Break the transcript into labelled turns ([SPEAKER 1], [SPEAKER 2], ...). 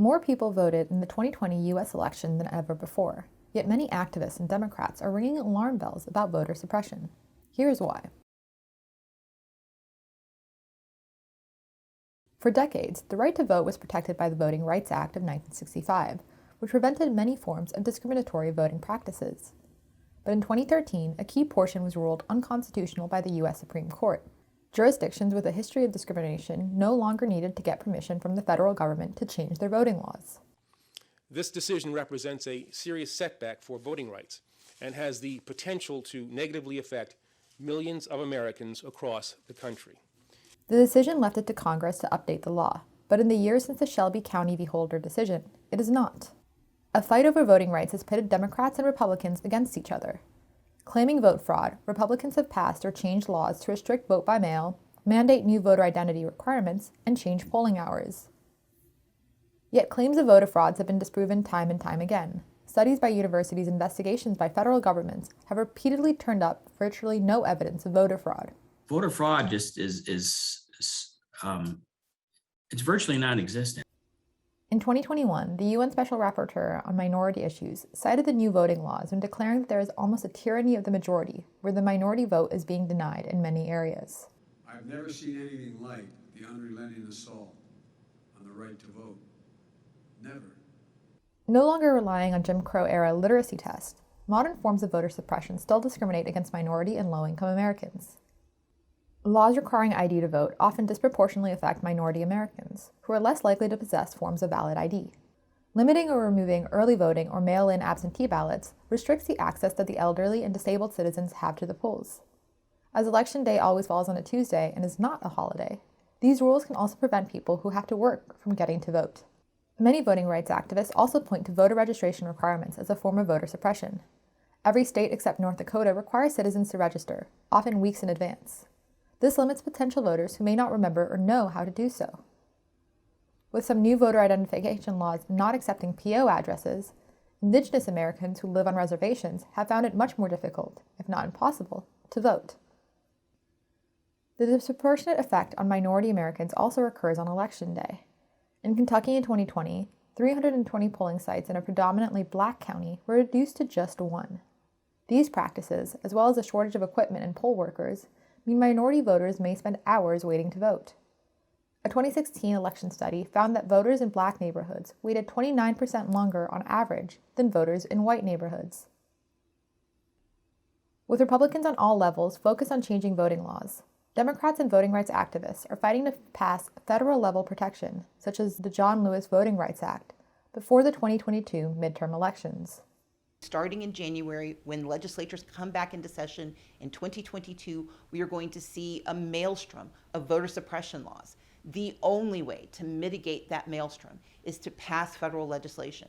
[SPEAKER 1] More people voted in the 2020 U.S. election than ever before, yet many activists and Democrats are ringing alarm bells about voter suppression. Here's why. For decades, the right to vote was protected by the Voting Rights Act of 1965, which prevented many forms of discriminatory voting practices. But in 2013, a key portion was ruled unconstitutional by the U.S. Supreme Court. Jurisdictions with a history of discrimination no longer needed to get permission from the federal government to change their voting laws.
[SPEAKER 2] This decision represents a serious setback for voting rights and has the potential to negatively affect millions of Americans across the country.
[SPEAKER 1] The decision left it to Congress to update the law, but in the years since the Shelby County v. Holder decision, it is not. A fight over voting rights has pitted Democrats and Republicans against each other. Claiming vote fraud, Republicans have passed or changed laws to restrict vote by mail, mandate new voter identity requirements, and change polling hours. Yet claims of voter frauds have been disproven time and time again. Studies by universities and investigations by federal governments have repeatedly turned up virtually no evidence of voter fraud.
[SPEAKER 3] Voter fraud just is it's virtually non-existent.
[SPEAKER 1] In 2021, the UN Special Rapporteur on Minority Issues cited the new voting laws when declaring that there is almost a tyranny of the majority, where the minority vote is being denied in many areas.
[SPEAKER 4] I've never seen anything like the unrelenting assault on the right to vote. Never.
[SPEAKER 1] No longer relying on Jim Crow-era literacy tests, modern forms of voter suppression still discriminate against minority and low-income Americans. Laws requiring ID to vote often disproportionately affect minority Americans, who are less likely to possess forms of valid ID. Limiting or removing early voting or mail-in absentee ballots restricts the access that the elderly and disabled citizens have to the polls. As Election Day always falls on a Tuesday and is not a holiday, these rules can also prevent people who have to work from getting to vote. Many voting rights activists also point to voter registration requirements as a form of voter suppression. Every state except North Dakota requires citizens to register, often weeks in advance. This limits potential voters who may not remember or know how to do so. With some new voter identification laws not accepting PO addresses, Indigenous Americans who live on reservations have found it much more difficult, if not impossible, to vote. The disproportionate effect on minority Americans also occurs on Election Day. In Kentucky in 2020, 320 polling sites in a predominantly black county were reduced to just one. These practices, as well as a shortage of equipment and poll workers, mean minority voters may spend hours waiting to vote. A 2016 election study found that voters in black neighborhoods waited 29% longer on average than voters in white neighborhoods. With Republicans on all levels focused on changing voting laws, Democrats and voting rights activists are fighting to pass federal-level protection, such as the John Lewis Voting Rights Act, before the 2022 midterm elections.
[SPEAKER 5] Starting in January, when legislatures come back into session in 2022, we are going to see a maelstrom of voter suppression laws. The only way to mitigate that maelstrom is to pass federal legislation.